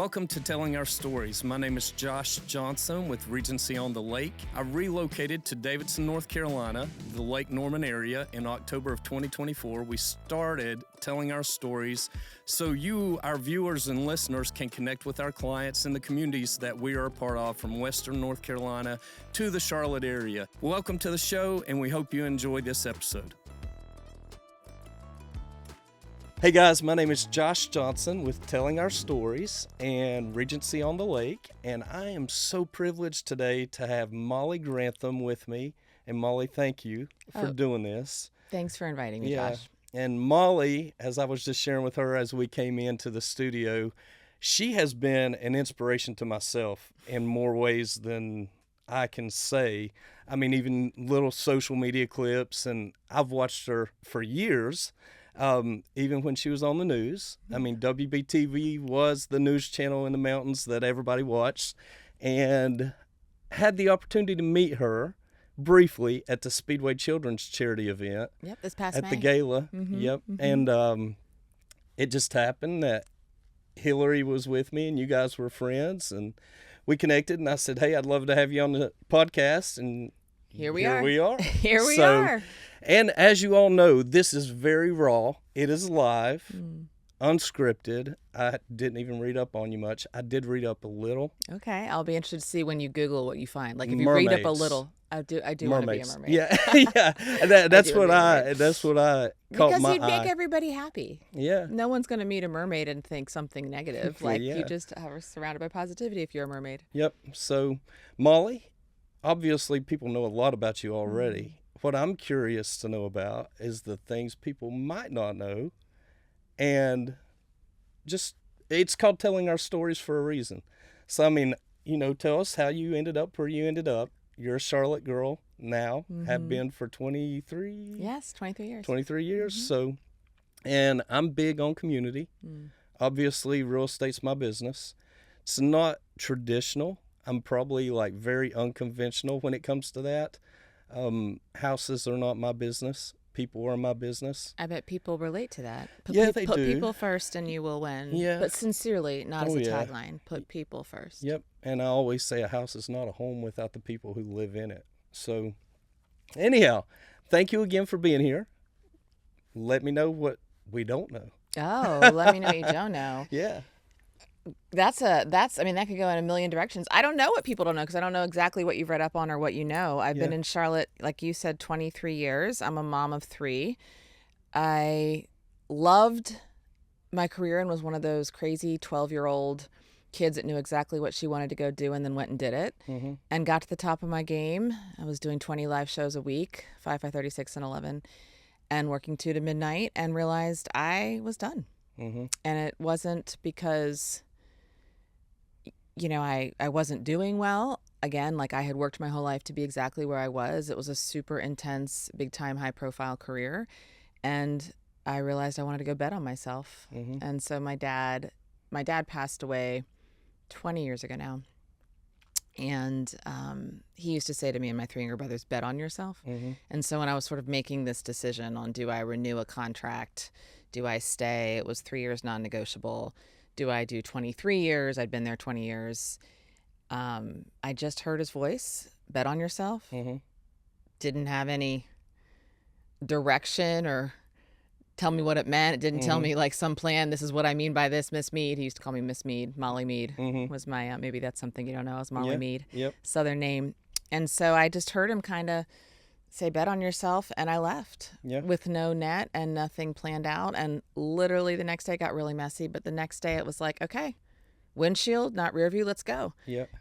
Welcome to Telling Our Stories. My name is Josh Johnson with Regency on the Lake. I relocated to Davidson, North Carolina, the Lake Norman area, in October of 2024. We started telling our stories so you, our viewers and listeners, can connect with our clients in the communities that we are a part of, from Western North Carolina to the Charlotte area. Welcome to the show, and we hope you enjoy this episode. Hey guys, my name is Josh Johnson with Telling Our Stories and Regency on the Lake, and I am so privileged today to have Molly Grantham with me. And Molly, thank you for doing this. Thanks for inviting me, Josh. And Molly, as I was just sharing with her as we came into the studio, she has been an inspiration to myself in more ways than I can say. I mean, even little social media clips, and I've watched her for years. Even when she was on the news. I mean, WBTV was the news channel in the mountains that everybody watched, and had the opportunity to meet her briefly at the Speedway Children's Charity event. Yep, this past at May. the gala. Mm-hmm, Yep. mm-hmm. And it just happened that Hillary was with me and you guys were friends, and we connected, and I said, hey, I'd love to have you on the podcast, and Here we are. Here we are. And as you all know, this is very raw. It is live, unscripted. I didn't even read up on you much. I did read up a little. Okay, I'll be interested to see when you Google what you find. Like if you read up a little, I do want to be a mermaid. Yeah, yeah. That's what I caught because my you'd eye. make everybody happy. Yeah. No one's going to meet a mermaid and think something negative. Like Yeah. you just are surrounded by positivity if you're a mermaid. Yep. So, Molly, obviously people know a lot about you already. What I'm curious to know about is the things people might not know, and just, it's called Telling Our Stories for a reason. So, I mean, tell us how you ended up where you ended up. You're a Charlotte girl now, have been for 23? Yes, 23 years. 23 years. So, and I'm big on community. Obviously, real estate's my business. It's not traditional. I'm probably like very unconventional when it comes to that. Houses are not my business. People are my business. I bet people relate to that. They put do. people first and you will win. Yeah. But sincerely, not as a tagline. Put people first. Yep. And I always say a house is not a home without the people who live in it. So anyhow, thank you again for being here. Let me know what we don't know. Oh, let me know what you don't know. Yeah. That could go in a million directions. I don't know what people don't know because I don't know exactly what you've read up on or what you know. I've been in Charlotte, like you said, 23 years. I'm a mom of 3. I loved my career and was one of those crazy 12-year-old kids that knew exactly what she wanted to go do and then went and did it and got to the top of my game. I was doing 20 live shows a week, 5, 36, and 11, and working 2 to midnight, and realized I was done. And it wasn't because I wasn't doing well. Again, like I had worked my whole life to be exactly where I was. It was a super intense, big time, high profile career. And I realized I wanted to go bet on myself. And so my dad passed away 20 years ago now. And he used to say to me and my 3 younger brothers, bet on yourself. And so when I was sort of making this decision on, do I renew a contract? Do I stay? It was 3 years non-negotiable. Do I do 23 years? I'd been there 20 years. I just heard his voice, bet on yourself. Didn't have any direction or tell me what it meant. It didn't tell me like some plan. This is what I mean by this, Miss Mead. He used to call me Miss Mead. Molly Mead was my, maybe that's something you don't know, is Molly Mead. Yep. Southern name. And so I just heard him kind of say, bet on yourself. And I left with no net and nothing planned out. And literally the next day got really messy. But the next day it was like, okay, windshield, not rear view, let's go.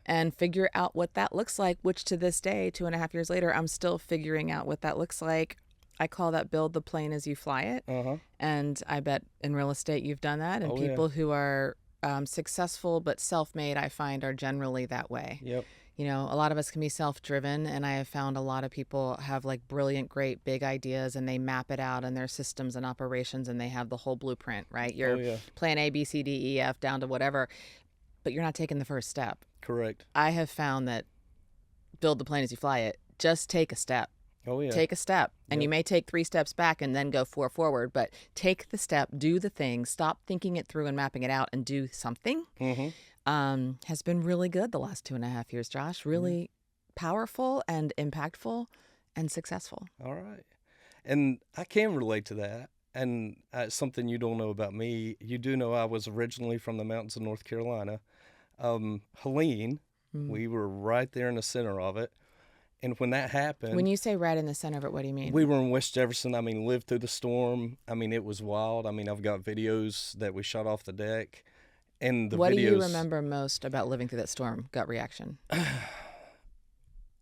And figure out what that looks like, which to this day, 2.5 years later, I'm still figuring out what that looks like. I call that build the plane as you fly it. And I bet in real estate you've done that. And people who are successful but self-made, I find, are generally that way. A lot of us can be self-driven, and I have found a lot of people have like brilliant, great, big ideas, and they map it out in their systems and operations, and they have the whole blueprint, right? Your plan A, B, C, D, E, F, down to whatever, but you're not taking the first step. Correct. I have found that build the plane as you fly it. Just take a step. Take a step. And you may take 3 steps back and then go 4 forward, but take the step, do the thing, stop thinking it through and mapping it out, and do something. has been really good the last 2.5 years, Josh. Really powerful and impactful and successful. All right. And I can relate to that. And something you don't know about me, you do know I was originally from the mountains of North Carolina. Helene, we were right there in the center of it. And when that happened, When you say right in the center of it, what do you mean? we were in West Jefferson. I mean, lived through the storm. I mean, it was wild. I mean, I've got videos that we shot off the deck. And the What videos, do you remember most about living through that storm? Gut reaction.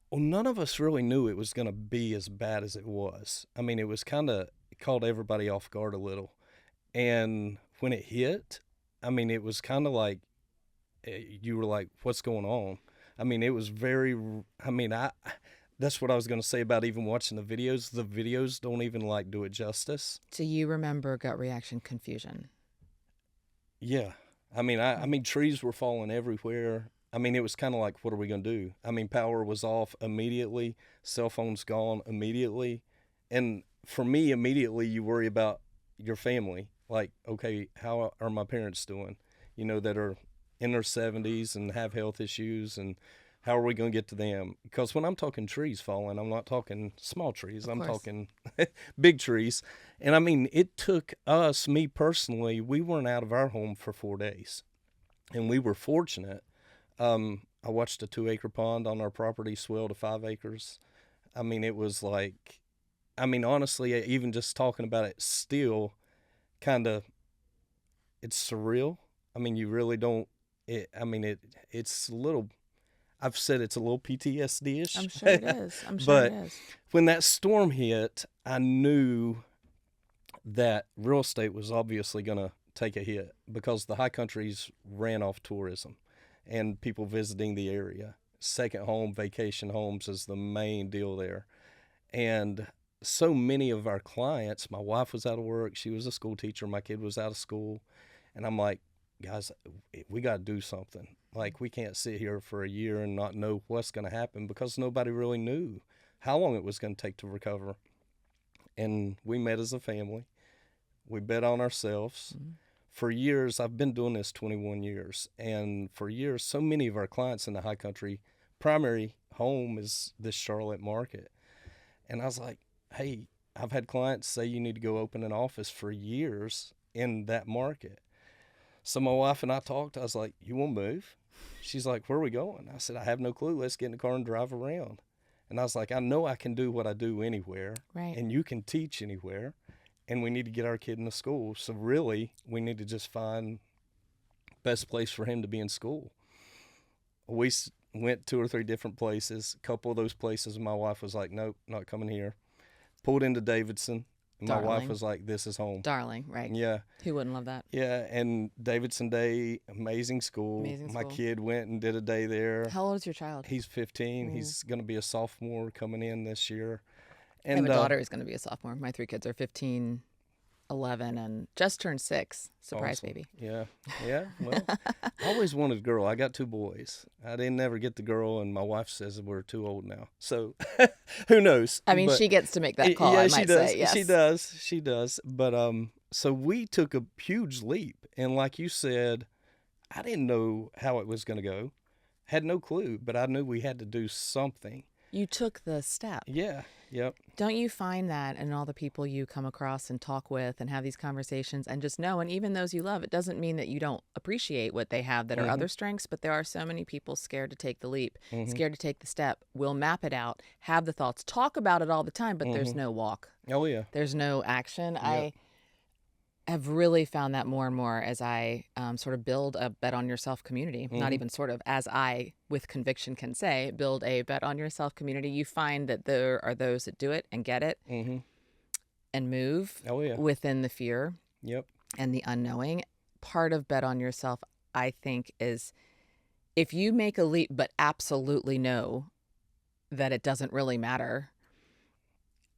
well, none of us really knew it was going to be as bad as it was. I mean, it was kind of caught everybody off guard a little. And when it hit, I mean, it was kind of like, you were like, what's going on? I mean, it was very, I mean, that's what I was going to say about even watching the videos. The videos don't even like do it justice. So you remember gut reaction confusion. Yeah. I mean, trees were falling everywhere. I mean, it was kind of like, what are we going to do? I mean, power was off immediately. Cell phones gone immediately. And for me, immediately you worry about your family. Like, okay, how are my parents doing? You know, that are in their 70s and have health issues, and how are we going to get to them? Because when I'm talking trees falling, I'm not talking small trees. I'm talking big trees. And I mean, it took us, me personally, we weren't out of our home for 4 days. And we were fortunate. I watched a 2-acre pond on our property swell to 5 acres. I mean, it was like, I mean, honestly, even just talking about it still kind of, it's surreal. I mean, you really don't, it's a little, I've said it's a little PTSD-ish. I'm sure it is. But when that storm hit, I knew that real estate was obviously going to take a hit because the high countries ran off tourism and people visiting the area. Second home, vacation homes is the main deal there. And so many of our clients, my wife was out of work, she was a school teacher, my kid was out of school, and I'm like, guys, we got to do something. Like, we can't sit here for a year and not know what's going to happen because nobody really knew how long it was going to take to recover. And we met as a family. We bet on ourselves. Mm-hmm. For years, I've been doing this 21 years, and for years, so many of our clients in the high country, primary home is this Charlotte market. And I was like, hey, I've had clients say you need to go open an office for years in that market. So my wife and I talked. I was like, you want to move? She's like, where are we going? I said, I have no clue. Let's get in the car and drive around. And I was like, I know I can do what I do anywhere. Right. And you can teach anywhere. And we need to get our kid into school. So really, we need to just find best place for him to be in school. We went 2 or 3 different places. A couple of those places, my wife was like, nope, not coming here. Pulled into Davidson. My wife was like, this is home. Darling, right. Yeah. Who wouldn't love that? Yeah, and Davidson Day, amazing school. My kid went and did a day there. How old is your child? He's 15. He's going to be a sophomore coming in this year. And I have a daughter who's going to be a sophomore. My 3 kids are 15, 11, and just turned 6. Surprise, baby. Yeah. Well, I always wanted a girl. I got 2 boys. I didn't never get the girl, and my wife says we're too old now. So who knows? I mean, she gets to make that call. Yeah, she does. Say, yes. She does. But so we took a huge leap, and like you said, I didn't know how it was going to go. Had no clue, but I knew we had to do something. You took the step. Yeah. Yep. Don't you find that in all the people you come across and talk with and have these conversations and just know, and even those you love, it doesn't mean that you don't appreciate what they have that are other strengths, but there are so many people scared to take the leap, scared to take the step, will map it out, have the thoughts, talk about it all the time, but there's no walk. Oh, yeah. There's no action. Yep. I have really found that more and more as I sort of build a bet on yourself community, not even sort of, as I with conviction can say, build a bet on yourself community. You find that there are those that do it and get it and move within the fear and the unknowing. Part of bet on yourself, I think, is if you make a leap but absolutely know that it doesn't really matter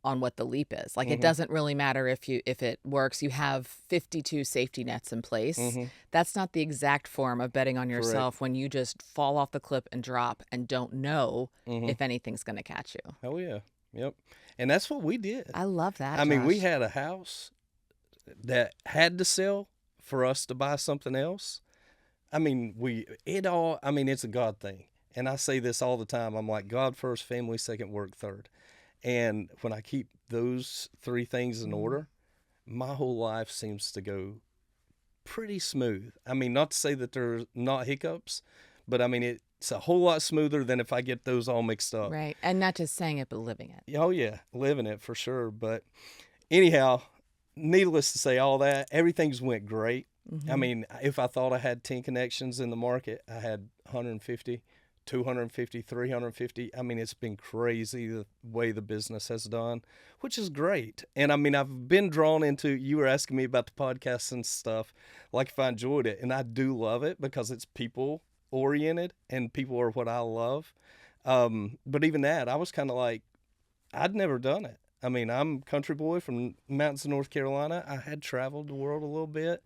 on what the leap is. Like, it doesn't really matter if it works. You have 52 safety nets in place. That's not the exact form of betting on yourself when you just fall off the cliff and drop and don't know if anything's going to catch you. Oh, yeah. Yep. And that's what we did. I love that, I mean, we had a house that had to sell for us to buy something else. I mean, it's a God thing. And I say this all the time. I'm like, God first, family second, work third. And when I keep those three things in order, my whole life seems to go pretty smooth. I mean, not to say that there's not hiccups, but I mean, it's a whole lot smoother than if I get those all mixed up. Right. And not just saying it, but living it. Oh, yeah, living it for sure. But anyhow, needless to say, all that, everything's went great. I mean, if I thought I had 10 connections in the market, I had 150, 250, 350. I mean, it's been crazy the way the business has done, which is great. And I mean, I've been drawn into, you were asking me about the podcasts and stuff, like if I enjoyed it. And I do love it because it's people oriented and people are what I love. But even that, I was kind of like, I'd never done it. I mean, I'm a country boy from mountains of North Carolina. I had traveled the world a little bit,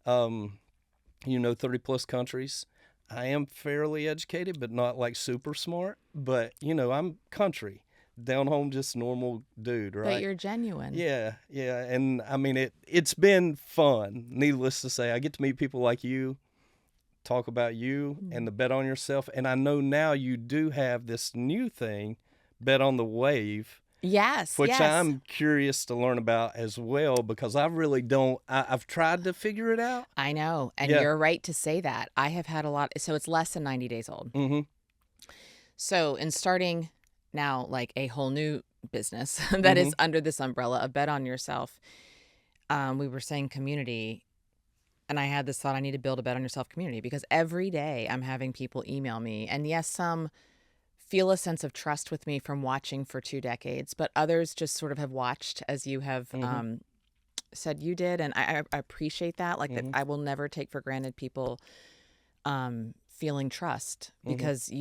30 plus countries. I am fairly educated, but not like super smart. But, I'm country, down home, just normal dude, right? But you're genuine. Yeah. And I mean, it's been fun, needless to say. I get to meet people like you, talk about you and the bet on yourself. And I know now you do have this new thing, Bet on the Wave. Yes, which yes. I'm curious to learn about as well, because I really don't, I've tried to figure it out. I know. And Yeah. you're right to say that. I have had a lot. So it's less than 90 days old. Mm-hmm. So in starting now, like a whole new business that is under this umbrella of Bet on Yourself, we were saying community. And I had this thought, I need to build a Bet on Yourself community, because every day I'm having people email me. And yes, some feel a sense of trust with me from watching for 2 decades, but others just sort of have watched as you have said you did. And I appreciate that. Like that, I will never take for granted people feeling trust, because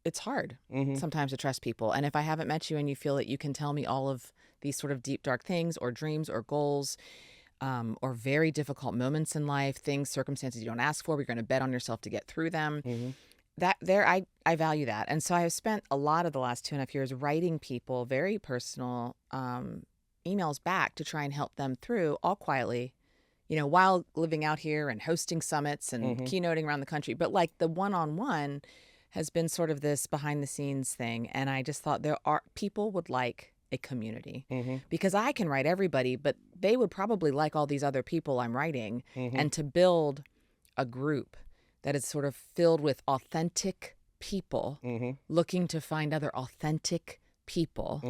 it's hard sometimes to trust people. And if I haven't met you and you feel that you can tell me all of these sort of deep, dark things or dreams or goals, or very difficult moments in life, circumstances you don't ask for, but you're going to bet on yourself to get through them. I value that. And so I have spent a lot of the last 2.5 years writing people very personal emails back to try and help them through, all quietly, while living out here and hosting summits and keynoting around the country. But like the one-on-one has been sort of this behind the scenes thing. And I just thought people would like a community, because I can write everybody, but they would probably like all these other people I'm writing, and to build a group that is sort of filled with authentic people looking to find other authentic people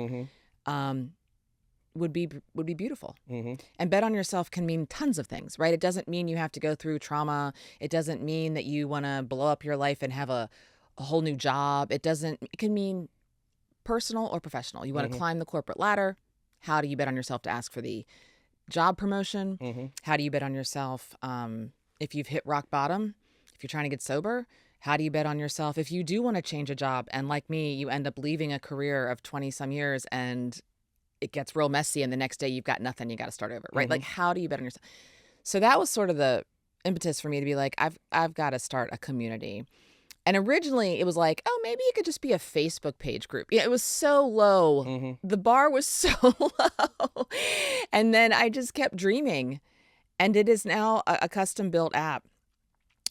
would be beautiful. And Bet on Yourself can mean tons of things, right? It doesn't mean you have to go through trauma. It doesn't mean that you want to blow up your life and have a whole new job. It can mean personal or professional. You want to climb the corporate ladder. How do you bet on yourself to ask for the job promotion? How do you bet on yourself if you've hit rock bottom? If you're trying to get sober, how do you bet on yourself if you do want to change a job? And like me, you end up leaving a career of 20 some years and it gets real messy, and the next day you've got nothing, you got to start over, right? Like, how do you bet on yourself? So that was sort of the impetus for me to be like, I've got to start a community. And originally it was like, oh, maybe it could just be a Facebook page group. Yeah, it was so low. The bar was so low. And then I just kept dreaming. And it is now a custom built app.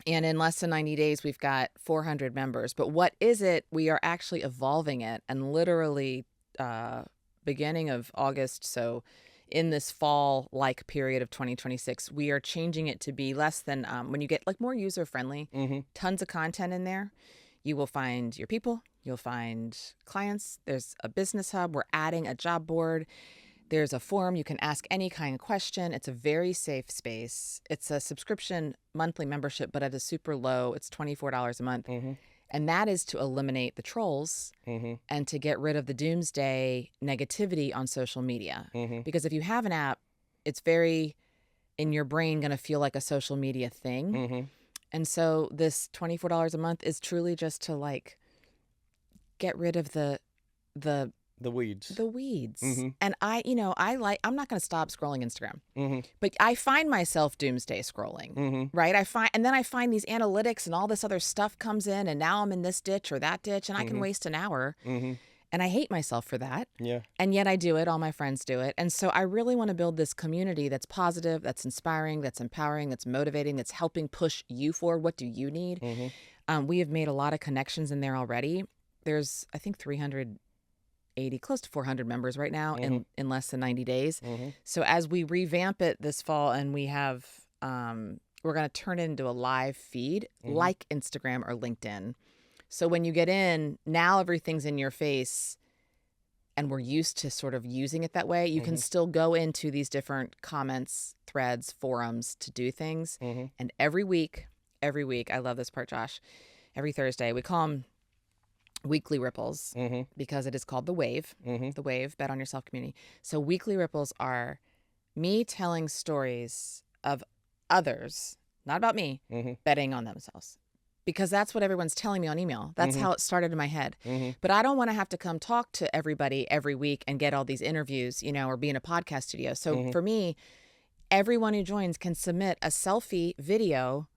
And in less than 90 days, we've got 400 members. But what is it? We are actually evolving it. And literally beginning of August, so in this fall-like period of 2026, we are changing it to be less than, when you get like more user-friendly, tons of content in there. You will find your people. You'll find clients. There's a business hub. We're adding a job board. There's a forum. You can ask any kind of question. It's a very safe space. It's a subscription monthly membership, but at a super low, it's $24 a month. And that is to eliminate the trolls and to get rid of the doomsday negativity on social media. Because if you have an app, it's very, in your brain, going to feel like a social media thing. And so this $24 a month is truly just to like get rid of the weeds. The weeds. And I'm not going to stop scrolling Instagram, but I find myself doomsday scrolling, right? And then I find these analytics and all this other stuff comes in, and now I'm in this ditch or that ditch, and I can waste an hour. And I hate myself for that. Yeah. And yet I do it. All my friends do it. And so I really want to build this community that's positive, that's inspiring, that's empowering, that's motivating, that's helping push you forward. What do you need? We have made a lot of connections in there already. There's, I think, 380, close to 400 members right now in less than 90 days. So as we revamp it this fall and we have, we're going to turn it into a live feed like Instagram or LinkedIn. So when you get in, now everything's in your face and we're used to sort of using it that way. You can still go into these different comments, threads, forums to do things. And every week, I love this part, Josh, every Thursday, we call them weekly ripples because it is called the wave, the wave, bet on yourself community. So weekly ripples are me telling stories of others, not about me, betting on themselves. Because that's what everyone's telling me on email. That's how it started in my head. But I don't want to have to come talk to everybody every week and get all these interviews, or be in a podcast studio. So for me, everyone who joins can submit a selfie video,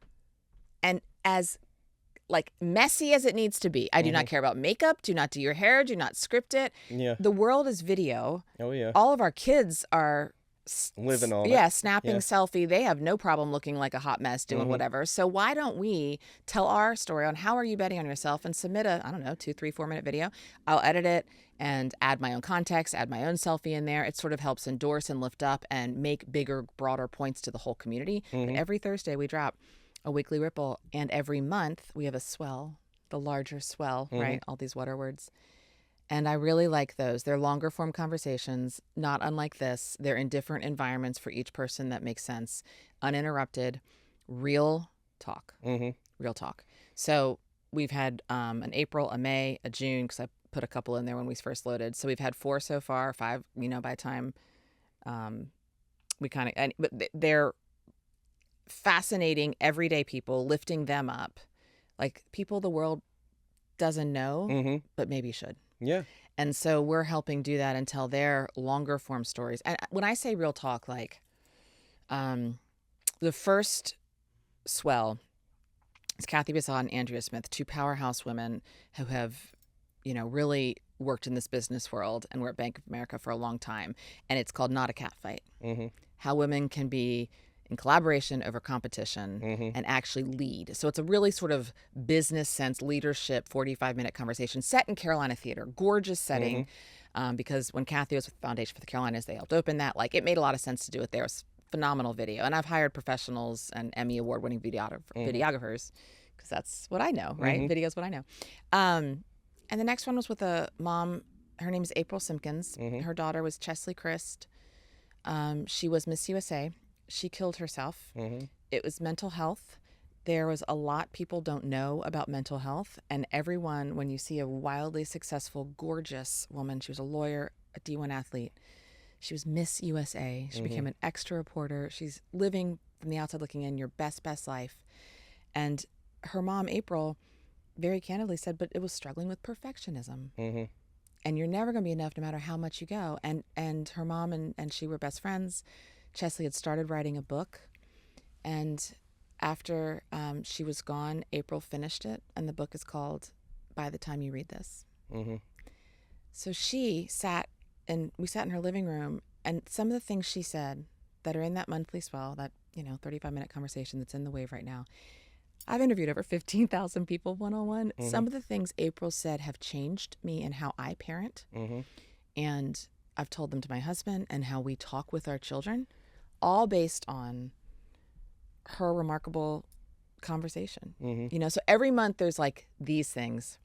and as like messy as it needs to be. I do not care about makeup. Do not do your hair. Do not script it. Yeah. The world is video. Oh, yeah. All of our kids are living on it. Yeah, snapping selfie. They have no problem looking like a hot mess doing whatever. So why don't we tell our story on how are you betting on yourself and submit a, 2, 3, 4 minute video. I'll edit it and add my own context, add my own selfie in there. It sort of helps endorse and lift up and make bigger, broader points to the whole community. But every Thursday we drop a weekly ripple, and every month we have a swell, the larger swell, right? All these water words. And I really like those. They're longer form conversations, not unlike this. They're in different environments for each person that makes sense. Uninterrupted, real talk. Real talk. So we've had an April, a May, a June, because I put a couple in there when we first loaded. So we've had 4 so far, 5, by the time we kind of, but they're fascinating everyday people, lifting them up. Like people the world doesn't know, but maybe should. Yeah. And so we're helping do that and tell their longer form stories. And when I say real talk, like the first swell is Kathy Bassad and Andrea Smith, 2 powerhouse women who have, really worked in this business world and were at Bank of America for a long time. And it's called Not a Cat Fight. How women can be in collaboration over competition and actually lead. So it's a really sort of business sense leadership 45-minute conversation set in Carolina Theater. Gorgeous setting because when Kathy was with Foundation for the Carolinas, they helped open that. Like it made a lot of sense to do it there. It was phenomenal video. And I've hired professionals and Emmy award-winning videographers because that's what I know, right? Video is what I know. And the next one was with a mom. Her name is April Simpkins. Her daughter was Chesley Christ. She was Miss USA. She killed herself. It was mental health. There was a lot people don't know about mental health. And everyone, when you see a wildly successful, gorgeous woman, she was a lawyer, a D1 athlete. She was Miss USA. She became an extra reporter. She's living from the outside looking in your best life. And her mom, April, very candidly said, but it was struggling with perfectionism. And you're never going to be enough no matter how much you go. And her mom and she were best friends. Chesley had started writing a book, and after she was gone, April finished it, and the book is called By the Time You Read This. So we sat in her living room, and some of the things she said that are in that monthly swell, that 35-minute conversation that's in the wave right now, I've interviewed over 15,000 people one-on-one. Some of the things April said have changed me and how I parent, and I've told them to my husband and how we talk with our children, all based on her remarkable conversation. So every month there's like these things.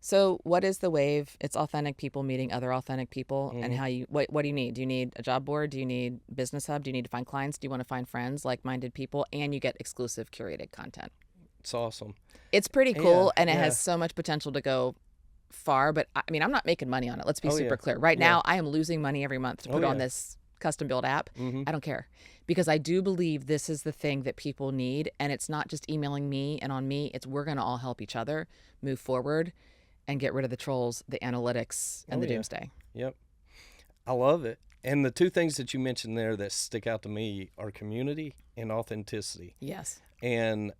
So what is the wave? It's authentic people meeting other authentic people. And how what do you need? Do you need a job board? Do you need Business Hub? Do you need to find clients? Do you want to find friends, like-minded people? And you get exclusive curated content. It's awesome. It's pretty cool, and it has so much potential to go far. But I mean, I'm not making money on it. Let's be super clear. Right now, I am losing money every month to put on this custom build app. I don't care, because I do believe this is the thing that people need, and it's not just emailing me and on me. It's we're going to all help each other move forward and get rid of the trolls, the analytics, and the doomsday. Yep. I love it. And the 2 things that you mentioned there that stick out to me are community and authenticity. Yes. And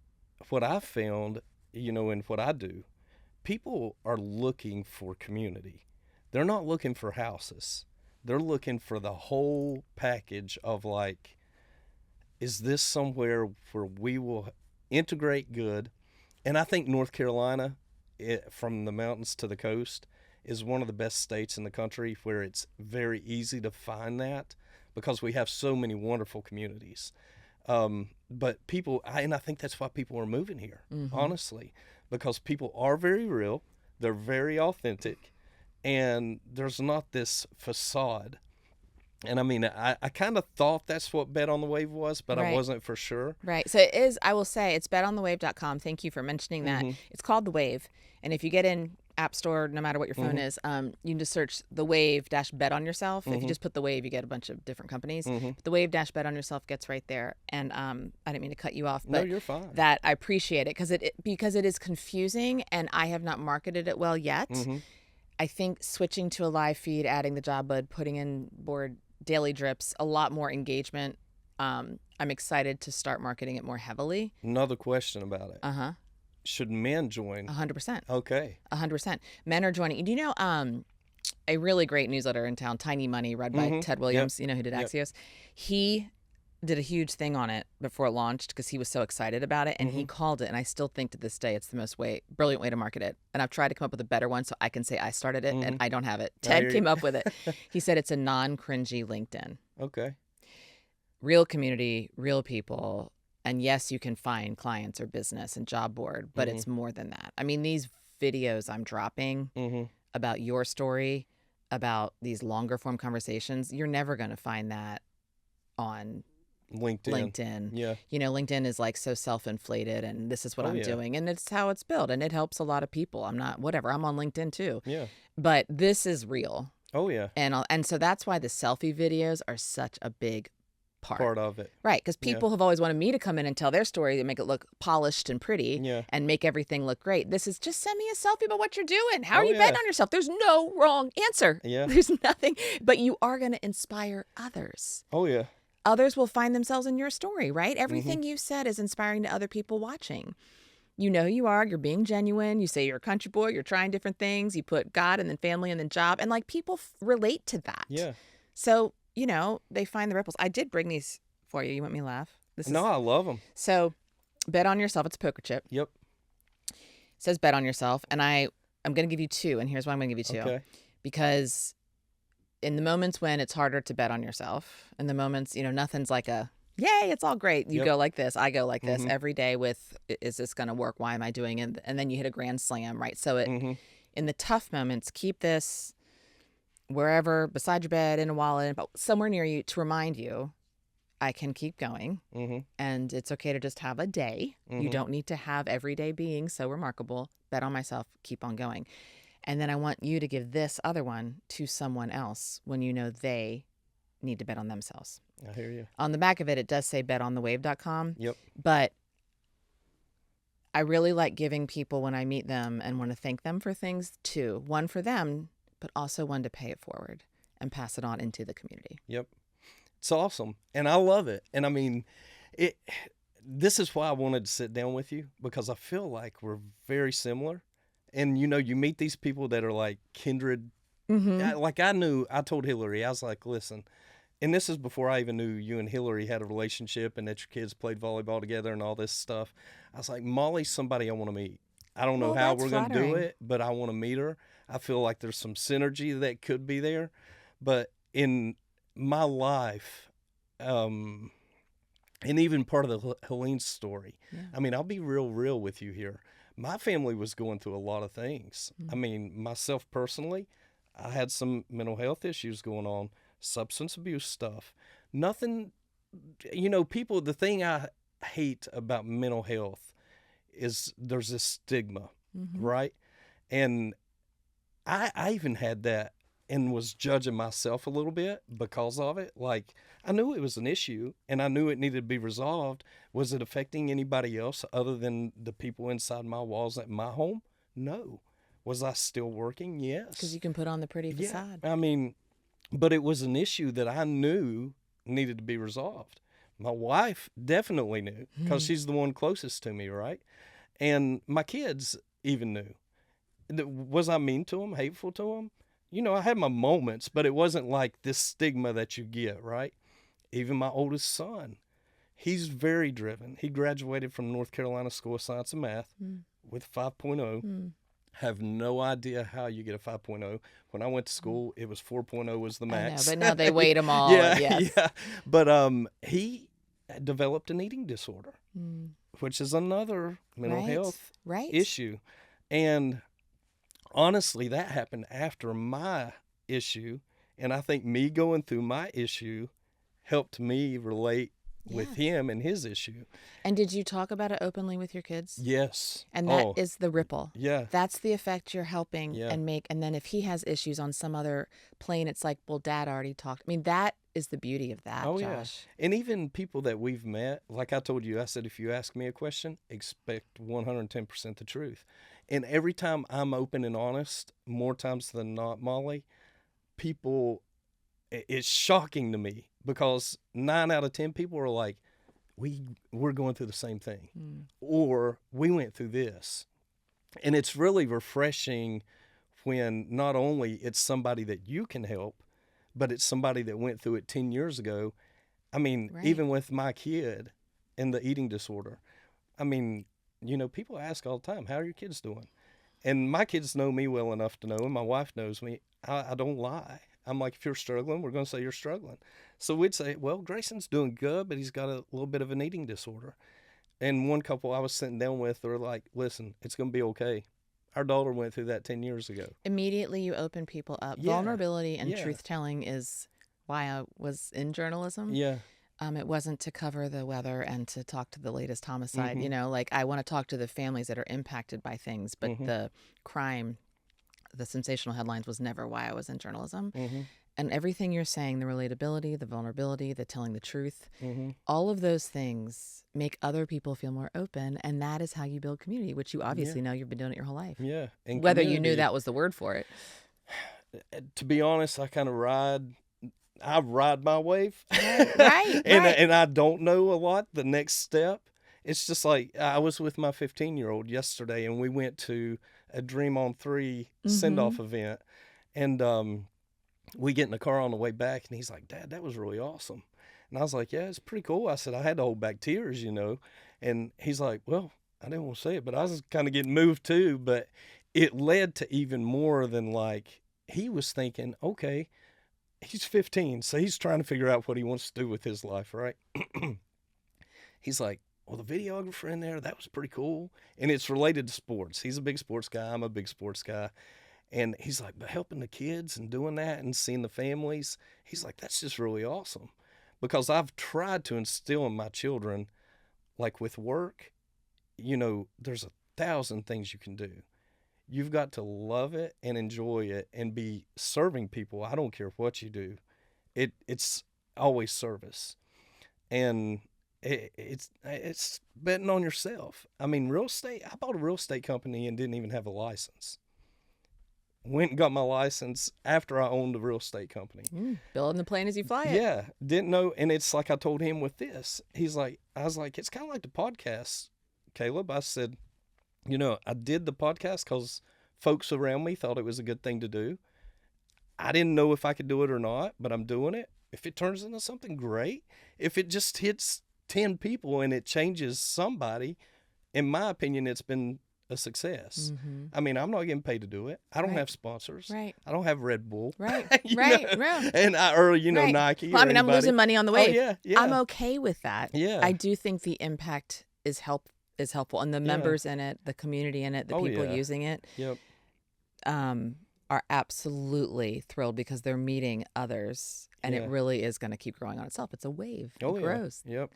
what I found, in what I do, people are looking for community. They're not looking for houses. They're looking for the whole package of like, is this somewhere where we will integrate good? And I think North Carolina, from the mountains to the coast, is one of the best states in the country where it's very easy to find that because we have so many wonderful communities. But people, and I think that's why people are moving here, honestly, because people are very real, they're very authentic, and there's not this facade. And I mean, I kind of thought that's what Bet on the Wave was, but I wasn't for sure. Right. So it is, I will say, it's betonthewave.com. Thank you for mentioning that. It's called The Wave. And if you get in App Store, no matter what your phone is, you can just search The Wave Bet on yourself. If you just put The Wave, you get a bunch of different companies. But The Wave Bet on yourself gets right there. And I didn't mean to cut you off, but no, you're fine. That I appreciate it because it is confusing and I have not marketed it well yet. I think switching to a live feed, adding the job bud, putting in board daily drips, a lot more engagement. I'm excited to start marketing it more heavily. Another question about it. Should men join? 100%. Okay. 100%. Men are joining. Do you know a really great newsletter in town, Tiny Money, read by Ted Williams, you know, who did Axios? He did a huge thing on it before it launched because he was so excited about it, and he called it, and I still think to this day it's the most brilliant way to market it. And I've tried to come up with a better one so I can say I started it, and I don't have it. Ted came up with it. He said it's a non-cringy LinkedIn. Okay. Real community, real people, and yes, you can find clients or business and job board, but it's more than that. I mean, these videos I'm dropping about your story, about these longer form conversations, you're never going to find that on LinkedIn. Yeah. You know, LinkedIn is like so self-inflated and this is what I'm doing. And it's how it's built. And it helps a lot of people. I'm on LinkedIn too. Yeah. But this is real. Oh, yeah. And so that's why the selfie videos are such a big part of it. Right. Because people have always wanted me to come in and tell their story and make it look polished and pretty and make everything look great. This is just send me a selfie about what you're doing. How are you betting on yourself? There's no wrong answer. Yeah. There's nothing. But you are going to inspire others. Oh, yeah. Others will find themselves in your story, right? Everything you said is inspiring to other people watching. You know who you are. You're being genuine. You say you're a country boy. You're trying different things. You put God and then family and then job. And like people relate to that. Yeah. So, you know, they find the ripples. I did bring these for you. You want me to laugh? I love them. So bet on yourself. It's a poker chip. Yep. It says bet on yourself. And I'm going to give you two. And here's why I'm going to give you two. Okay. Because in the moments when it's harder to bet on yourself, in the moments, you know, nothing's like a, yay, it's all great. You go like this. I go like this every day with, is this going to work? Why am I doing it? And then you hit a grand slam, right? So in the tough moments, keep this wherever, beside your bed, in a wallet, somewhere near you to remind you, I can keep going. And it's okay to just have a day. You don't need to have every day being so remarkable. Bet on myself, keep on going. And then I want you to give this other one to someone else when you know they need to bet on themselves. I hear you. On the back of it, it does say betonthewave.com. Yep. But I really like giving people when I meet them and want to thank them for things too. One for them, but also one to pay it forward and pass it on into the community. Yep. It's awesome. And I love it. And I mean, this is why I wanted to sit down with you, because I feel like we're very similar. And, you know, you meet these people that are like kindred. I told Hillary, I was like, listen, and this is before I even knew you and Hillary had a relationship and that your kids played volleyball together and all this stuff. I was like, Molly's somebody I want to meet. I don't know how we're going to do it, but I want to meet her. I feel like there's some synergy that could be there. But in my life, and even part of the Helene story, I mean, I'll be real with you here. My family was going through a lot of things. I mean, myself personally, I had some mental health issues going on, substance abuse stuff. Nothing, you know, people, the thing I hate about mental health is there's this stigma, right? And I even had that and was judging myself a little bit because of it. Like, I knew it was an issue and I knew it needed to be resolved. Was it affecting anybody else other than the people inside my walls at my home? No. Was I still working? Yes. Because you can put on the pretty facade. I mean, but it was an issue that I knew needed to be resolved. My wife definitely knew because she's the one closest to me, right? And my kids even knew. Was I mean to him, hateful to him? You know, I had my moments, but it wasn't like this stigma that you get, right? Even my oldest son, he's very driven. He graduated from North Carolina School of Science and Math with 5.0. Have no idea how you get a 5.0. When I went to school, it was 4.0 was the max. I know, but now they weight them all. Yeah, yes. yeah. But he developed an eating disorder, which is another mental health issue. And honestly, that happened after my issue. And I think me going through my issue helped me relate with him and his issue. And did you talk about it openly with your kids? Yes. And that is the ripple. Yeah. That's the effect you're helping and make. And then if he has issues on some other plane, it's like, well, Dad already talked. I mean, that is the beauty of that, Josh. Yeah. And even people that we've met, like I told you, I said, if you ask me a question, expect 110% the truth. And every time I'm open and honest, more times than not, Molly, people, it's shocking to me because 9 out of 10 people are like, we're going through the same thing, or we went through this. And it's really refreshing when not only it's somebody that you can help, but it's somebody that went through it 10 years ago. I mean, even with my kid and the eating disorder, I mean, you know, people ask all the time, how are your kids doing? And my kids know me well enough to know, and my wife knows me, I don't lie. I'm like, if you're struggling, we're going to say you're struggling. So we'd say, well, Grayson's doing good, but he's got a little bit of an eating disorder. And one couple I was sitting down with, they're like, listen, it's going to be okay. Our daughter went through that 10 years ago. Immediately you open people up. Vulnerability and truth-telling is why I was in journalism. Yeah. It wasn't to cover the weather and to talk to the latest homicide. You know, like I want to talk to the families that are impacted by things, but the crime, the sensational headlines was never why I was in journalism. And everything you're saying, the relatability, the vulnerability, the telling the truth, all of those things make other people feel more open. And that is how you build community, which you obviously know you've been doing it your whole life. Yeah. And whether you knew that was the word for it. To be honest, I kind of I ride my wave. Right. And I don't know a lot the next step. It's just like I was with my 15-year-old yesterday, and we went to a Dream on 3 send-off event. And we get in the car on the way back, and he's like, Dad, that was really awesome. And I was like, yeah, it's pretty cool. I said, I had to hold back tears, you know. And he's like, well, I didn't want to say it, but I was kind of getting moved too. But it led to even more than like, he was thinking, okay, he's 15, so he's trying to figure out what he wants to do with his life, right? He's like, well, the videographer in there, that was pretty cool. And it's related to sports. He's a big sports guy. I'm a big sports guy. And he's like, but helping the kids and doing that and seeing the families, he's like, that's just really awesome. Because I've tried to instill in my children, like with work, you know, there's 1,000 things you can do. You've got to love it and enjoy it and be serving people. I don't care what you do. It's always service. And it's betting on yourself. I mean, real estate, I bought a real estate company and didn't even have a license. Went and got my license after I owned a real estate company. Building the plane as you fly it. Yeah, didn't know. And it's like I told him with this. He's like, I was like, it's kind of like the podcast, Caleb. I said, you know, I did the podcast because folks around me thought it was a good thing to do. I didn't know if I could do it or not, but I'm doing it. If it turns into something great, if it just hits 10 people and it changes somebody, in my opinion, it's been a success. I mean, I'm not getting paid to do it. I don't have sponsors. I don't have Red Bull. And or Nike. Well, I mean, I'm losing money on the wave. Oh, yeah. I'm okay with that. Yeah. I do think the impact is helpful, and the members in it, the community in it, the people using it. Are absolutely thrilled because they're meeting others, and it really is going to keep growing on itself. It's a wave. It grows. Yep.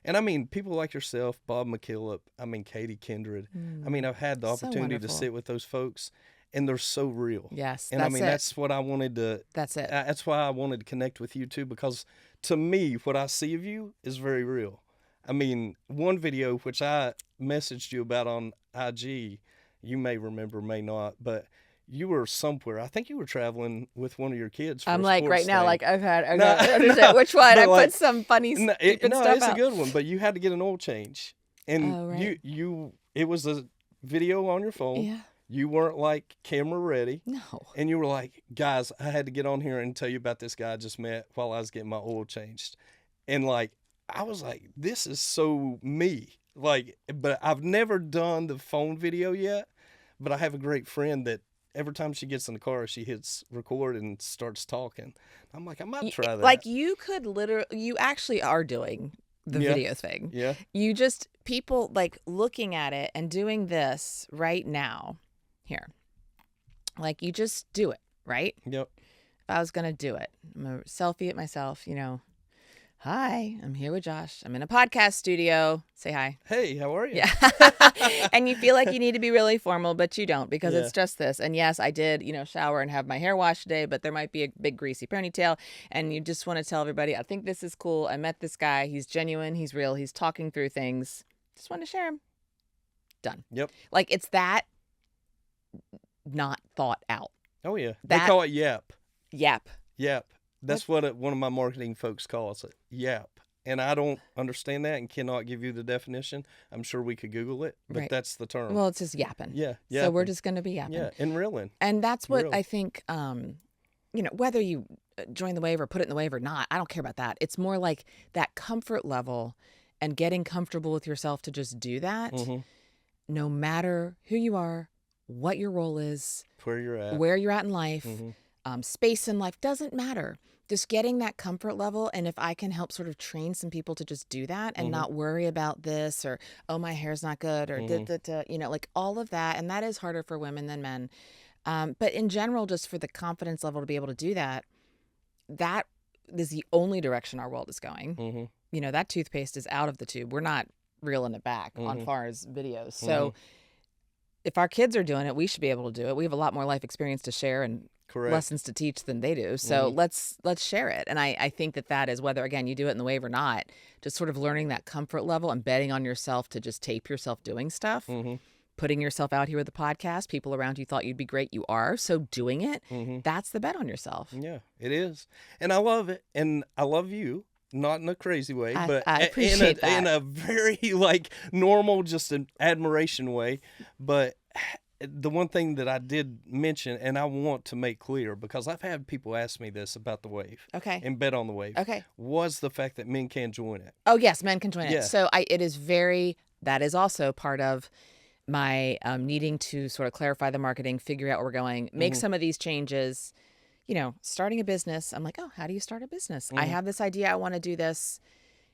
And I mean, people like yourself, Bob McKillop, I mean, Katie Kindred. I mean, I've had the opportunity to sit with those folks, and they're so real. Yes, and I mean, that's what I wanted to. That's it. That's why I wanted to connect with you too, because to me, what I see of you is very real. I mean, one video which I messaged you about on IG, you may remember, may not, but you were somewhere. I think you were traveling with one of your kids. For I'm a like sports right now, thing. like I've had which one? I put some funny stupid stuff it's out. a good one, but you had to get an oil change, and it was a video on your phone. You weren't like camera ready. No. And you were like, guys, I had to get on here and tell you about this guy I just met while I was getting my oil changed. And like, I was like, this is so me. Like, but I've never done the phone video yet. But I have a great friend that every time she gets in the car, she hits record and starts talking. I'm like, I might try that. Like, you could literally, you actually are doing the video thing. Yeah. You just, people like looking at it and doing this right now here. Like, you just do it, right? Yep. If I was going to do it, I'm going to selfie it myself, Hi, I'm here with Josh. I'm in a podcast studio. Say hi. Hey, how are you? Yeah. And you feel like you need to be really formal, but you don't, because Yeah. it's just this. And yes, I did, shower and have my hair washed today, but there might be a big greasy ponytail. And you just want to tell everybody, I think this is cool. I met this guy. He's genuine. He's real. He's talking through things. Just want to share him. Done. Yep. Like, it's that not thought out. Oh, yeah. That- They call it Yap. Yap. Yap. That's what one of my marketing folks calls it. Yap. And I don't understand that and cannot give you the definition. I'm sure we could Google it, but Right. that's the term. Well, it's just yapping. Yeah. So we're just going to be yapping. Yeah, and reeling. And that's what Real. I think, whether you join the wave or put it in the wave or not, I don't care about that. It's more like that comfort level and getting comfortable with yourself to just do that, no matter who you are, what your role is, Where you're at in life, space in life, doesn't matter. Just getting that comfort level. And if I can help sort of train some people to just do that and not worry about this or, oh, my hair's not good or, like all of that. And that is harder for women than men. But in general, just for the confidence level to be able to do that, that is the only direction our world is going. That toothpaste is out of the tube. We're not reeling it back on far as videos. So if our kids are doing it, we should be able to do it. We have a lot more life experience to share and lessons to teach than they do. So let's share it. And I think that is, whether, again, you do it in the wave or not, just sort of learning that comfort level and betting on yourself to just tape yourself doing stuff, putting yourself out here with the podcast. People around you thought you'd be great. You are. So doing it, that's the bet on yourself. Yeah, it is. And I love it. And I love you. Not in a crazy way, but I appreciate that. In a very like normal, just an admiration way. But the one thing that I did mention, and I want to make clear, because I've had people ask me this about the wave, and bet on the wave, was the fact that men can join it. Oh yes, men can join Yeah. it. So that is also part of my needing to sort of clarify the marketing, figure out where we're going, make some of these changes. Starting a business, I'm like, oh, how do you start a business? I have this idea, I want to do this.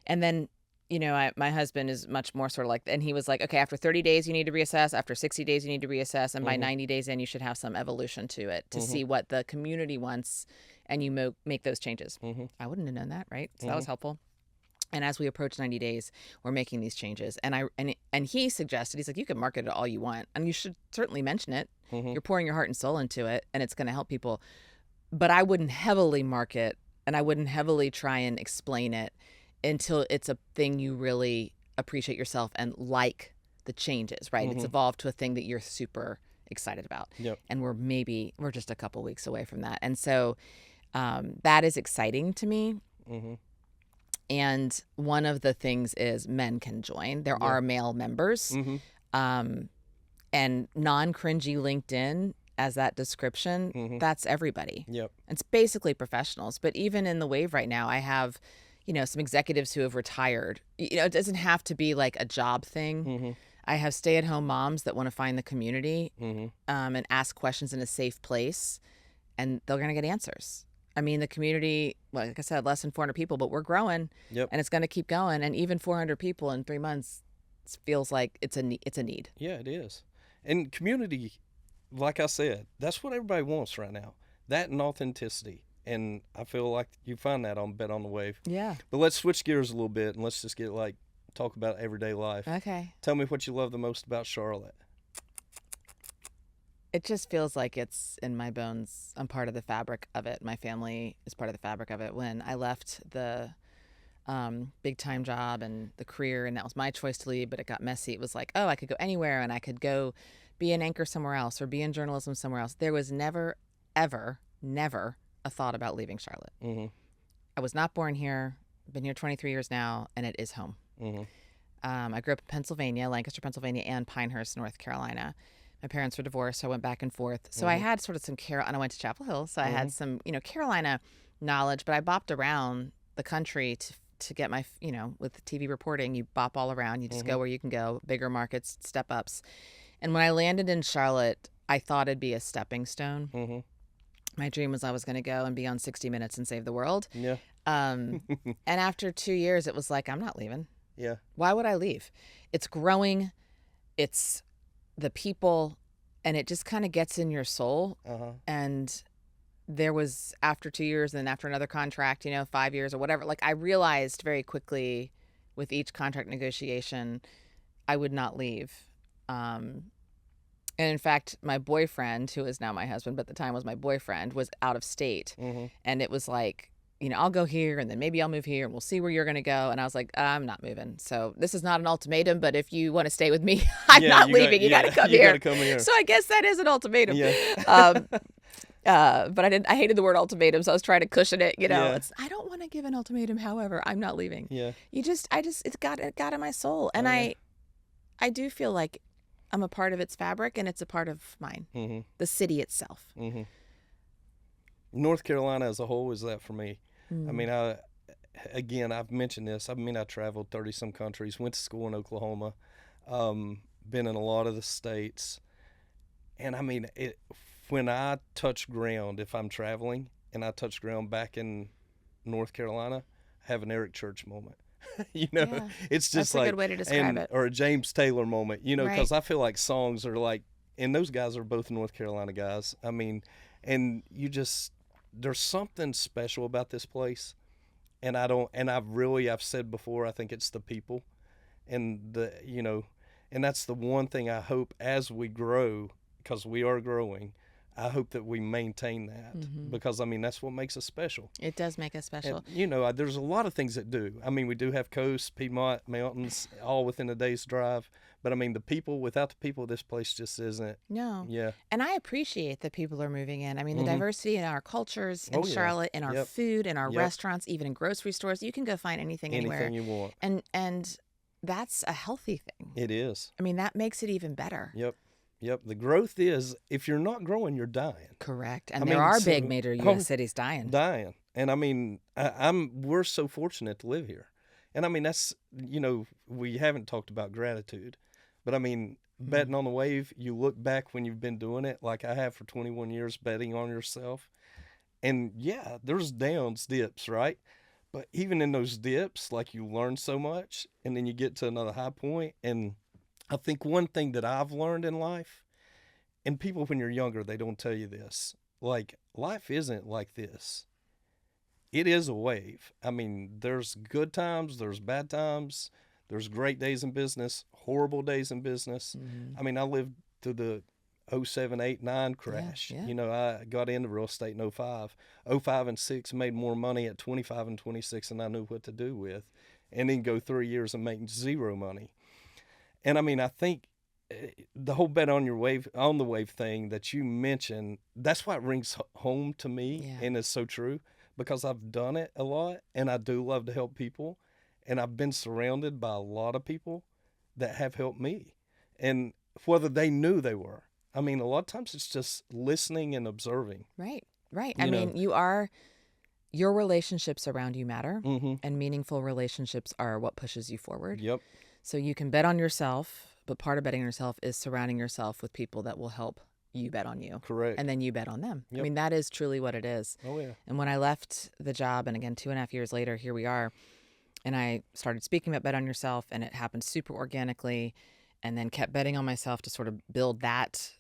And then, my husband is much more sort of like, and he was like, okay, after 30 days, you need to reassess. After 60 days, you need to reassess. And by 90 days in, you should have some evolution to it to see what the community wants. And you make those changes. I wouldn't have known that, right? So that was helpful. And as we approach 90 days, we're making these changes. And he suggested, he's like, you can market it all you want. And you should certainly mention it. You're pouring your heart and soul into it, and it's going to help people. But I wouldn't heavily market, and I wouldn't heavily try and explain it until it's a thing you really appreciate yourself and like the changes, right? It's evolved to a thing that you're super excited about. Yep. And we're just a couple weeks away from that. And so that is exciting to me. And one of the things is men can join. There are male members. And non-cringy LinkedIn, as that description, that's everybody. Yep. It's basically professionals. But even in the wave right now, I have, some executives who have retired. It doesn't have to be like a job thing. I have stay-at-home moms that want to find the community and ask questions in a safe place, and they're going to get answers. I mean, the community, like I said, less than 400 people, but we're growing, and it's going to keep going. And even 400 people in 3 months feels like it's a need. Yeah, it is. And community, like I said, that's what everybody wants right now. That and authenticity. And I feel like you find that on Bet on the Wave. Yeah. But let's switch gears a little bit and let's just talk about everyday life. Okay. Tell me what you love the most about Charlotte. It just feels like it's in my bones. I'm part of the fabric of it. My family is part of the fabric of it. When I left the big time job and the career, and that was my choice to leave, but it got messy. It was like, oh, I could go anywhere, and I could go be an anchor somewhere else or be in journalism somewhere else. There was never, ever, never a thought about leaving Charlotte. I was not born here. I've been here 23 years now, and it is home. I grew up in Pennsylvania, Lancaster, Pennsylvania, and Pinehurst, North Carolina. My parents were divorced, so I went back and forth. So I had sort of some and I went to Chapel Hill, so I had some, Carolina knowledge, but I bopped around the country to get my, with TV reporting, you bop all around. You just go where you can go, bigger markets, step ups. And when I landed in Charlotte, I thought it'd be a stepping stone. My dream was I was going to go and be on 60 Minutes and save the world. Yeah. And after 2 years, it was like, I'm not leaving. Yeah. Why would I leave? It's growing. It's the people, and it just kind of gets in your soul. And there was, after 2 years and then after another contract, 5 years or whatever, like I realized very quickly with each contract negotiation, I would not leave. And in fact, my boyfriend, who is now my husband, but at the time was my boyfriend, was out of state. And it was like, I'll go here and then maybe I'll move here and we'll see where you're going to go. And I was like, I'm not moving. So this is not an ultimatum, but if you want to stay with me, I'm not leaving. You got to come here. Gotta come here. So I guess that is an ultimatum. Yeah. But I hated the word ultimatum, so I was trying to cushion it. Yeah. I don't want to give an ultimatum. However, I'm not leaving. Yeah. It got in my soul. And I do feel like I'm a part of its fabric and it's a part of mine, the city itself. North Carolina as a whole is that for me. I mean, I've mentioned this. I mean, I traveled 30-some countries, went to school in Oklahoma, been in a lot of the states. And I mean, when I touch ground, if I'm traveling and I touch ground back in North Carolina, I have an Eric Church moment. Yeah, it's just that's a good way to describe it. Or a James Taylor moment, because I feel like songs are like, and those guys are both North Carolina guys. I mean, and there's something special about this place. And I've said before, I think it's the people and and that's the one thing I hope as we grow, because we are growing, I hope that we maintain that because, I mean, that's what makes us special. It does make us special. And, there's a lot of things that do. I mean, we do have coasts, Piedmont, mountains, all within a day's drive. But, I mean, without the people, this place just isn't. No. Yeah. And I appreciate that people are moving in. I mean, the diversity in our cultures in Charlotte, in our food, in our restaurants, even in grocery stores. You can go find anything anywhere. Anything you want. And that's a healthy thing. It is. I mean, that makes it even better. Yep. The growth is, if you're not growing, you're dying. Correct. And there are big major U.S. cities dying. And I mean, we're so fortunate to live here. And I mean, that's, we haven't talked about gratitude. But I mean, betting on the wave, you look back when you've been doing it, like I have for 21 years, betting on yourself. And yeah, there's downs, dips, right? But even in those dips, like you learn so much, and then you get to another high point. And I think one thing that I've learned in life, and people when you're younger, they don't tell you this, like life isn't like this. It is a wave. I mean, there's good times, there's bad times, there's great days in business, horrible days in business. I mean, I lived through the 07, 8, 9 crash. Yeah. I got into real estate in 05. 05 and 6 made more money at 25 and 26 than I knew what to do with. And then go 3 years and make zero money. And I mean, I think the whole bet on the wave thing that you mentioned, that's why it rings home to me and is so true, because I've done it a lot and I do love to help people. And I've been surrounded by a lot of people that have helped me, and whether they knew they were. I mean, a lot of times it's just listening and observing. Right. I mean, your relationships around you matter, and meaningful relationships are what pushes you forward. Yep. So you can bet on yourself, but part of betting on yourself is surrounding yourself with people that will help you bet on you. Correct. And then you bet on them. Yep. I mean, that is truly what it is. Oh, yeah. And when I left the job, and again, 2.5 years later, here we are, and I started speaking about bet on yourself, and it happened super organically, and then kept betting on myself to sort of build that,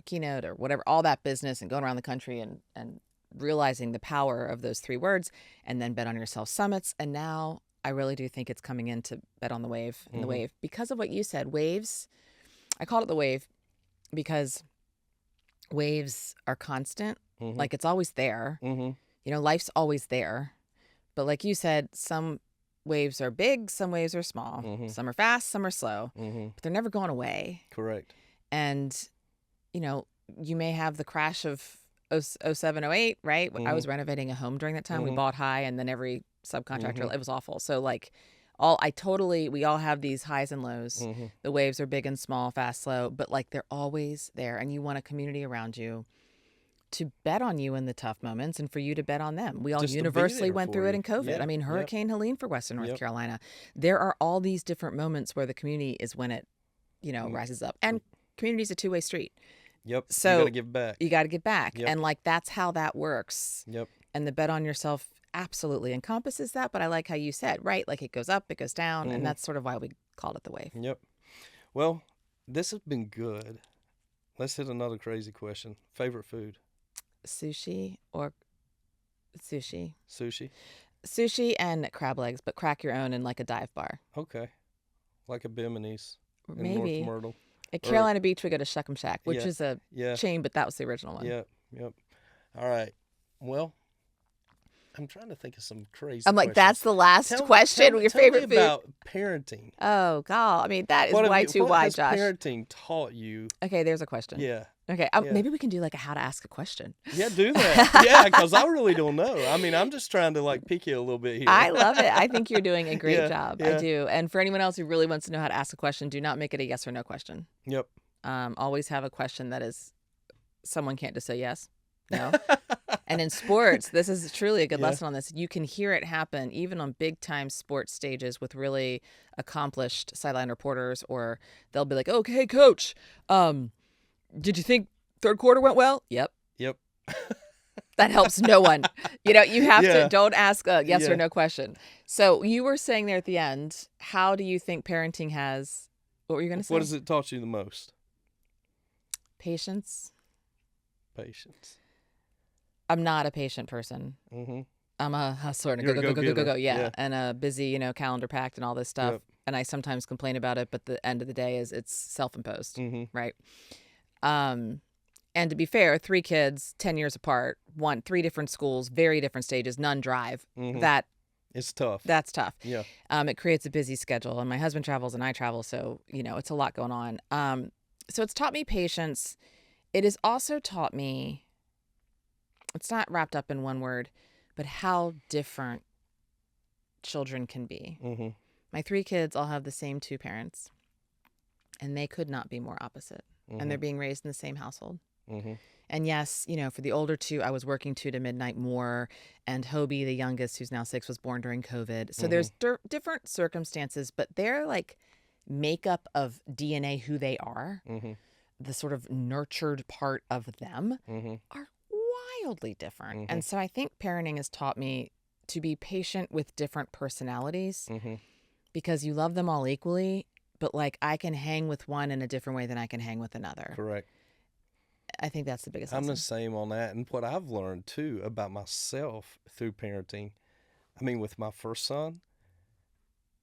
keynote or whatever, all that business, and going around the country and realizing the power of those 3 words, and then bet on yourself summits. And now I really do think it's coming in to bet on the wave and the wave because of what you said. Waves, I called it the wave because waves are constant. Like it's always there. Life's always there. But like you said, some waves are big, some waves are small. Some are fast, some are slow. But they're never going away. Correct. And, you may have the crash of 07, 08, right? I was renovating a home during that time. We bought high, and then every subcontractor, it was awful. So like We all have these highs and lows. Mm-hmm. The waves are big and small, fast, slow, but like they're always there. And you want a community around you to bet on you in the tough moments and for you to bet on them. We all Just to be universally there went for through it you. in COVID. Yeah. I mean, Yep. Hurricane Helene for Western North Yep. Carolina. There are all these different moments where the community is when it, rises up. And community is a two-way street. Yep. So you got to give back. You got to give back. Yep. And like that's how that works. Yep. And the bet on yourself absolutely encompasses that. But I like how you said, right? Like it goes up, it goes down. And that's sort of why we called it the wave. Yep. Well, this has been good. Let's hit another crazy question. Favorite food? Sushi or sushi? Sushi. Sushi and crab legs, but crack your own in like a dive bar. Okay. Like a Bimini's in Maybe. North Myrtle. At Carolina Beach, we go to Shuck 'em Shack, which is a Yeah. chain, but that was the original one. Yep. Yep. All right. Well, I'm trying to think of some crazy I'm like, questions. that's the last question. Your tell favorite me food? about parenting. Oh, God. I mean, that is What way too what wide, has Josh. parenting taught you? Okay, there's a question. Yeah. Okay, Yeah. maybe we can do like a how to ask a question. Yeah, do that. Yeah, because I really don't know. I mean, I'm just trying to like pick you a little bit here. I love it. I think you're doing a great Yeah, job. yeah. I do. And for anyone else who really wants to know how to ask a question, do not make it a yes or no question. Yep. Always have a question that is someone can't just say yes, no. And in sports, this is truly a good Yeah. lesson on this. You can hear it happen even on big time sports stages with really accomplished sideline reporters, or they'll be like, "Okay, coach, did you think third quarter went well?" Yep. Yep. That helps no one. You have Yeah. to, don't ask a yes Yeah. or no question. So you were saying there at the end, how do you think parenting has, what were you going to say? What has it taught you the most? Patience. Patience. I'm not a patient person. Mm-hmm. I'm a hustler and a You're go, a go, go, go, go, go. go-getter. Yeah. Yeah. And a busy, calendar packed and all this stuff. Yep. And I sometimes complain about it, but the end of the day is it's self-imposed, Mm-hmm. right? And to be fair, 3 kids, 10 years apart, 3 different schools, very different stages, none drive. Mhm. It's tough. That's tough. Yeah. It creates a busy schedule, and my husband travels and I travel, so it's a lot going on. So it's taught me patience. It has also taught me, it's not wrapped up in one word, but how different children can be. Mm-hmm. My 3 kids all have the same 2 parents, and they could not be more opposite. Mm-hmm. And they're being raised in the same household. Mm-hmm. And yes, for the older 2, I was working 2 to midnight more. And Hobie, the youngest, who's now 6, was born during COVID. So there's different circumstances, but their like makeup of DNA, who they are, Mm-hmm. the sort of nurtured part of them, Mm-hmm. are wildly different. Mhm. And so I think parenting has taught me to be patient with different personalities Mm-hmm. because you love them all equally, but like I can hang with one in a different way than I can hang with another. Correct. I think that's the biggest I'm lesson. the same on that. And what I've learned too about myself through parenting, I mean, with my first son,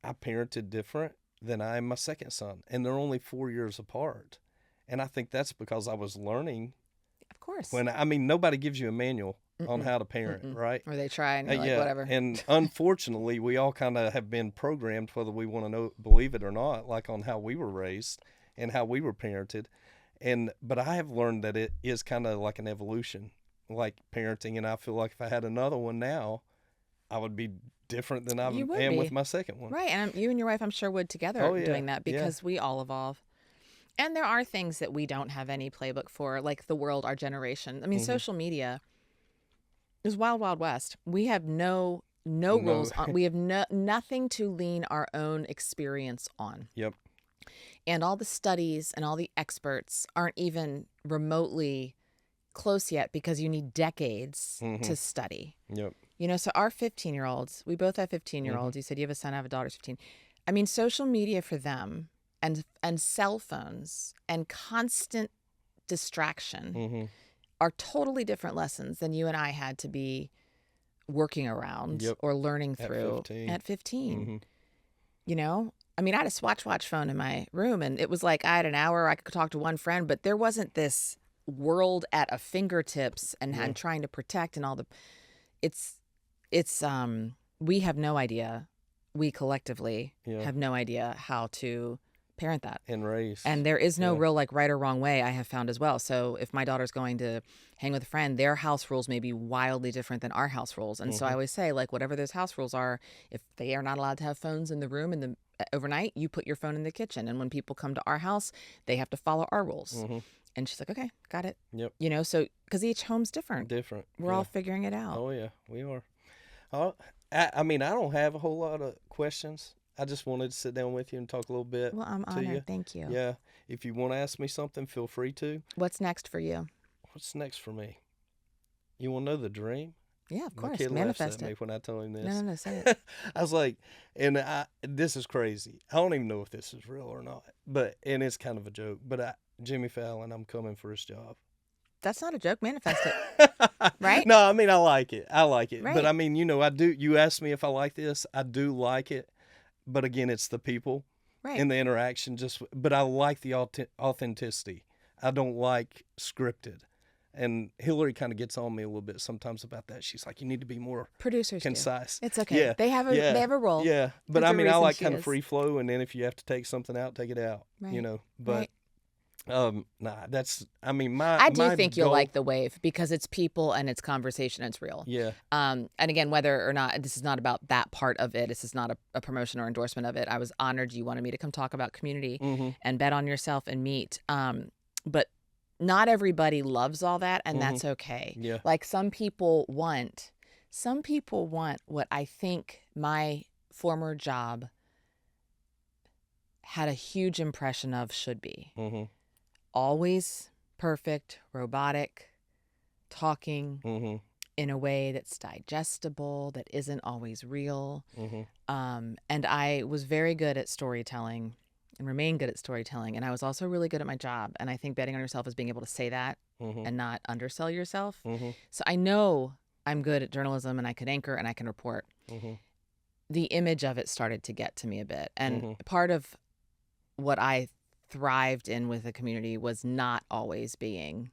I parented different than I am my second son. And they're only 4 years apart. And I think that's because I was learning Of course. nobody gives you a manual on how to parent, right? Or they try and you're like, Yeah. whatever. And unfortunately, we all kind of have been programmed, whether we want to believe it or not, like on how we were raised and how we were parented. But I have learned that it is kind of like an evolution, like parenting. And I feel like if I had another one now, I would be different than I You would am be. with my second one. Right. And you and your wife, I'm sure, would together Oh, yeah. doing that Yeah. because we all evolve. And there are things that we don't have any playbook for, like the world, our generation. I mean, social media is wild, wild west. We have no rules. We have nothing to lean our own experience on. Yep. And all the studies and all the experts aren't even remotely close yet because you need decades to study. Yep. So our 15-year-olds, we both have 15-year-olds. You said you have a son, I have a daughter, 15. I mean, social media for them and cell phones and constant distraction are totally different lessons than you and I had to be working around or learning through at 15. I mean, I had a Swatch Watch phone in my room, and it was like I had an hour I could talk to one friend, but there wasn't this world at a fingertips and trying to protect and all the we have no idea. We collectively have no idea how to parent that. And raise. And there is no real like right or wrong way, I have found as well. So if my daughter's going to hang with a friend, their house rules may be wildly different than our house rules. And so I always say, like, whatever those house rules are, if they are not allowed to have phones in the room in the overnight, you put your phone in the kitchen. And when people come to our house, they have to follow our rules. And she's like, okay, got it. Yep. You know, so because each home's different. We're all figuring it out. Oh, yeah, we are. I mean, I don't have a whole lot of questions. I just wanted to sit down with you and talk a little bit. Well, I'm honored. Thank you. Yeah. If you want to ask me something, feel free to. What's next for you? What's next for me? You want to know the dream? Yeah, of course. My kid Manifest laughs at me it. when I tell him this. No, say it. I was like, this is crazy. I don't even know if this is real or not. And it's kind of a joke. But Jimmy Fallon, I'm coming for his job. That's not a joke. Manifest it. Right? No, I mean, I like it. Right. But I mean, I do. You asked me if I like this. I do like it. But again, it's the people and the interaction. But I like the authenticity. I don't like scripted. And Hillary kind of gets on me a little bit sometimes about that. She's like, you need to be more producers concise. It's okay. Yeah. They have a role. Yeah. But I mean, I like kind of free flow. And then if you have to take something out, take it out. Right. But that's, I mean, I do think you'll like the wave because it's people and it's conversation and it's real. Yeah. And again, whether or not, this is not about that part of it. This is not a promotion or endorsement of it. I was honored you wanted me to come talk about community and bet on yourself and meet. But not everybody loves all that, and that's okay. Yeah. Like some people want what I think my former job had a huge impression of should be. Always perfect, robotic, talking in a way that's digestible, that isn't always real. And I was very good at storytelling and remain good at storytelling. And I was also really good at my job. And I think betting on yourself is being able to say that and not undersell yourself. So I know I'm good at journalism and I can anchor and I can report. The image of it started to get to me a bit. And part of what I thrived in with the community was not always being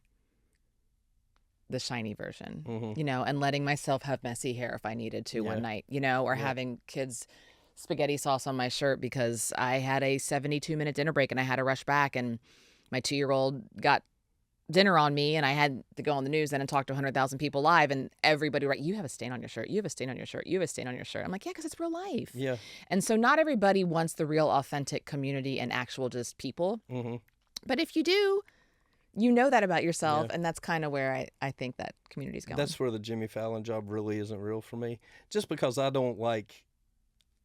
the shiny version, and letting myself have messy hair if I needed to one night, or having kids spaghetti sauce on my shirt because I had a 72-minute dinner break and I had to rush back, and my 2-year-old got dinner on me and I had to go on the news and talk to 100,000 people live, and everybody you have a stain on your shirt, you have a stain on your shirt, you have a stain on your shirt. I'm like, yeah, because it's real life. Yeah. And so not everybody wants the real authentic community and actual just people. But if you do, you know that about yourself, and that's kind of where I think that community's going. That's where the Jimmy Fallon job really isn't real for me, just because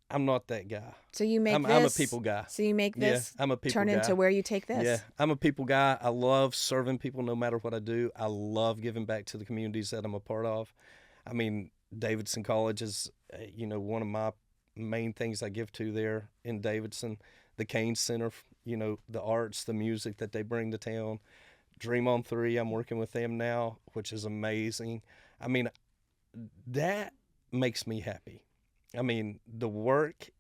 I'm not that guy. So you make I'm a people guy. So you make this I'm a people turn guy. Into where you take this. Yeah, I'm a people guy. I love serving people no matter what I do. I love giving back to the communities that I'm a part of. I mean, Davidson College is, one of my main things I give to there in Davidson. The Kane Center, the arts, the music that they bring to town. Dream on 3, I'm working with them now, which is amazing. I mean, that makes me happy. I mean, the work,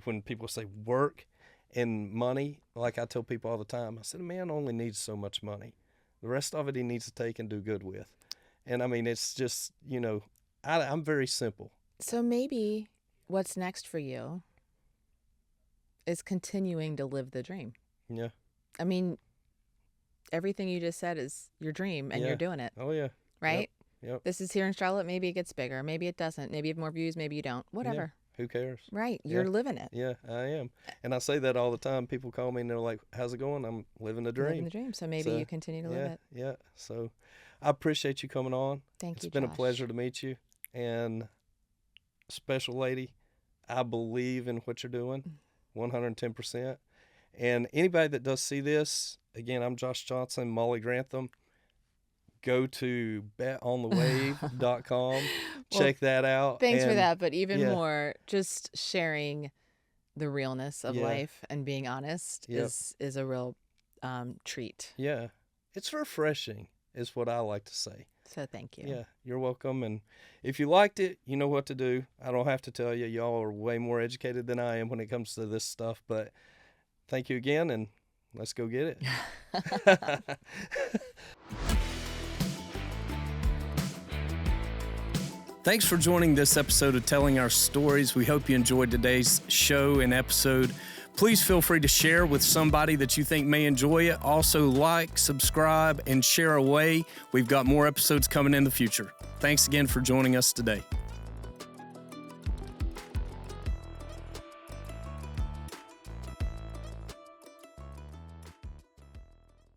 when people say work and money, like I tell people all the time, I said, a man only needs so much money. The rest of it he needs to take and do good with. And I mean, it's just, I'm very simple. So maybe what's next for you is continuing to live the dream. Yeah. I mean, everything you just said is your dream and you're doing it. Oh, yeah. Right? Yep. This is here in Charlotte. Maybe it gets bigger. Maybe it doesn't. Maybe you have more views. Maybe you don't. Whatever. Yeah. Who cares? Right. You're living it. Yeah, I am. And I say that all the time. People call me and they're like, how's it going? I'm living the dream. Living the dream. So maybe you continue to live it. Yeah. So I appreciate you coming on. Thank you, It's been Josh. a pleasure to meet you. And special lady, I believe in what you're doing 110%. And anybody that does see this, again, I'm Josh Johnson, Molly Grantham. Go to betonthewave.com. Check that out. Thanks for that. But even more, just sharing the realness of life and being honest is a real treat. Yeah. It's refreshing is what I like to say. So thank you. Yeah, you're welcome. And if you liked it, you know what to do. I don't have to tell you. Y'all are way more educated than I am when it comes to this stuff. But thank you again, and let's go get it. Thanks for joining this episode of Telling Our Stories. We hope you enjoyed today's show and episode. Please feel free to share with somebody that you think may enjoy it. Also, like, subscribe, and share away. We've got more episodes coming in the future. Thanks again for joining us today.